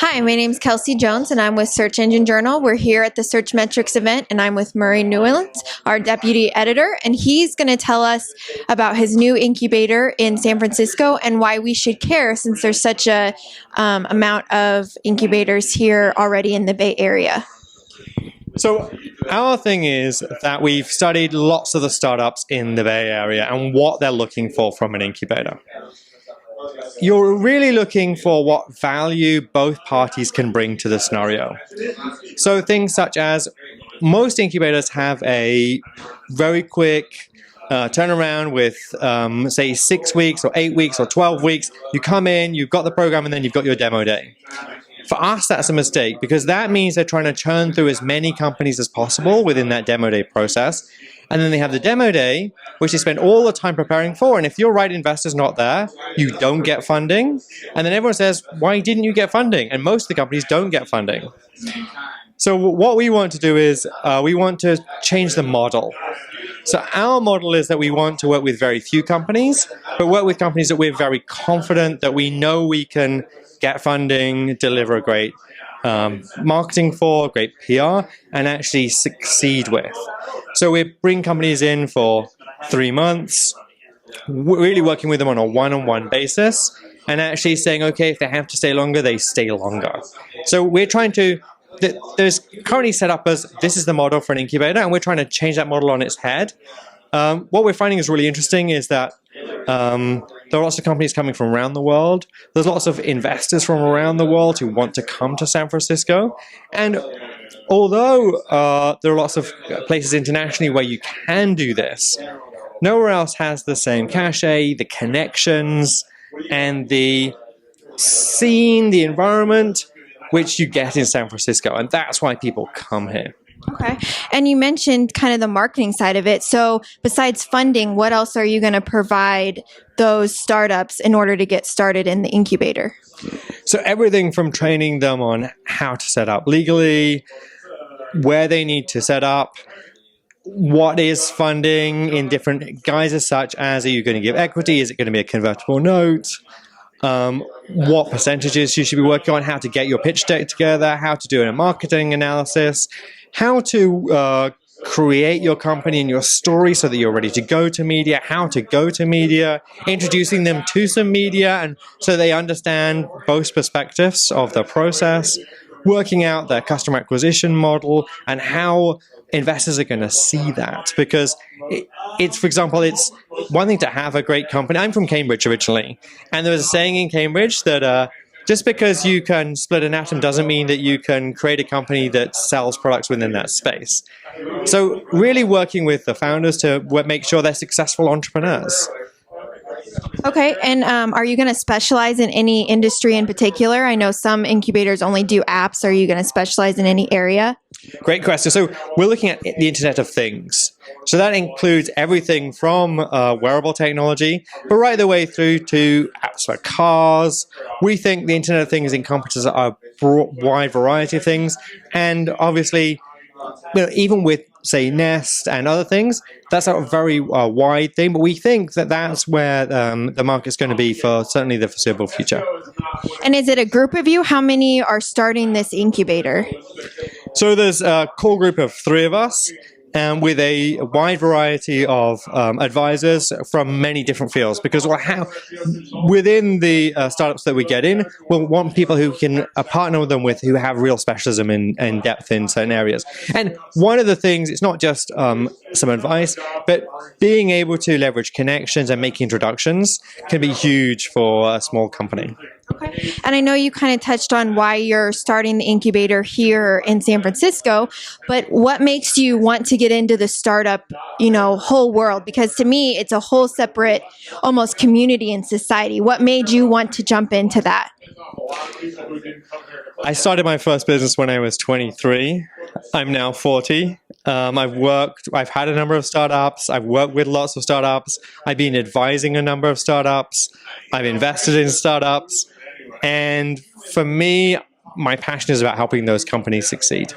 Hi, my name is Kelsey Jones, and I'm with Search Engine Journal. We're here at the Search Metrics event, and I'm with Murray Newlands, our deputy editor, and he's going to tell us about his new incubator in San Francisco and why we should care since there's such a amount of incubators here already in the Bay Area. So our thing is that we've studied lots of the startups in the Bay Area and what they're looking for from an incubator. You're really looking for what value both parties can bring to the scenario. So things such as most incubators have a very quick turnaround with, say, 6 weeks or 8 weeks or 12 weeks. You come in, you've got the program, and then you've got your demo day. For us, that's a mistake because that means they're trying to churn through as many companies as possible within that demo day process. And then they have the demo day, which they spend all the time preparing for. And if your right investor's not there, you don't get funding. And then everyone says, why didn't you get funding? And most of the companies don't get funding. So what we want to do is we want to change the model. So our model is that we want to work with very few companies, but work with companies that we're very confident that we know we can get funding, deliver a great marketing for, great PR, and actually succeed with. So we bring companies in for 3 months, really working with them on a one-on-one basis, and actually saying, okay, if they have to stay longer, they stay longer. So we're trying to, there's currently set up as this is the model for an incubator, and we're trying to change that model on its head. What we're finding is really interesting is that there are lots of companies coming from around the world. There's lots of investors from around the world who want to come to San Francisco. And although there are lots of places internationally where you can do this, nowhere else has the same cachet, the connections, and the scene, the environment, which you get in San Francisco. And that's why people come here. Okay. And you mentioned kind of the marketing side of it. So besides funding, what else are you going to provide those startups in order to get started in the incubator? So everything from training them on how to set up legally, where they need to set up, what is funding in different guises such as, are you going to give equity? Is it going to be a convertible note? What percentages you should be working on, how to get your pitch deck together, how to do a marketing analysis, how to create your company and your story so that you're ready to go to media, how to go to media, introducing them to some media and so they understand both perspectives of the process, working out their customer acquisition model and how investors are going to see that. Because it's, for example, it's one thing to have a great company. I'm from Cambridge originally, and there was a saying in Cambridge that just because you can split an atom doesn't mean that you can create a company that sells products within that space. So really working with the founders to make sure they're successful entrepreneurs. Okay. And are you going to specialize in any industry in particular? I know some incubators only do apps. Are you going to specialize in any area? Great question. So we're looking at the Internet of Things. So that includes everything from wearable technology, but right the way through to apps for cars. We think the Internet of Things encompasses a wide variety of things. And obviously, even with, say, Nest and other things, that's a very wide thing. But we think that that's where the market's going to be for certainly the foreseeable future. And is it a group of you? How many are starting this incubator? So there's a core group of 3 of us, with a wide variety of advisors from many different fields. Because within the startups that we get in, we'll want people who can partner with them who have real specialism and depth in certain areas. And one of the things, it's not just some advice, but being able to leverage connections and make introductions can be huge for a small company. Okay. And I know you kind of touched on why you're starting the incubator here in San Francisco, but what makes you want to get into the startup, whole world? Because to me, it's a whole separate, almost community and society. What made you want to jump into that? I started my first business when I was 23. I'm now 40. I've had a number of startups. I've worked with lots of startups. I've been advising a number of startups. I've invested in startups. And for me, my passion is about helping those companies succeed.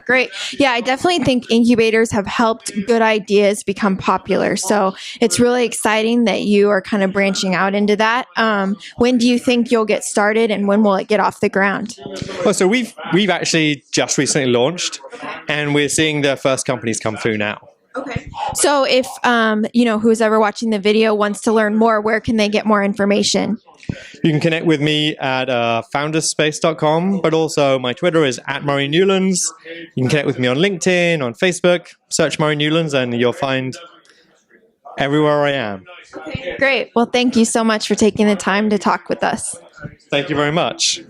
Great. Yeah, I definitely think incubators have helped good ideas become popular. So it's really exciting that you are kind of branching out into that. When do you think you'll get started, and when will it get off the ground? Well, so we've actually just recently launched, and we're seeing the first companies come through now. Okay. So if who's ever watching the video wants to learn more, where can they get more information? You can connect with me at founderspace.com, but also my Twitter is @MurrayNewlands. You can connect with me on LinkedIn, on Facebook, search Murray Newlands, and you'll find everywhere I am. Great. Well, thank you so much for taking the time to talk with us. Thank you very much.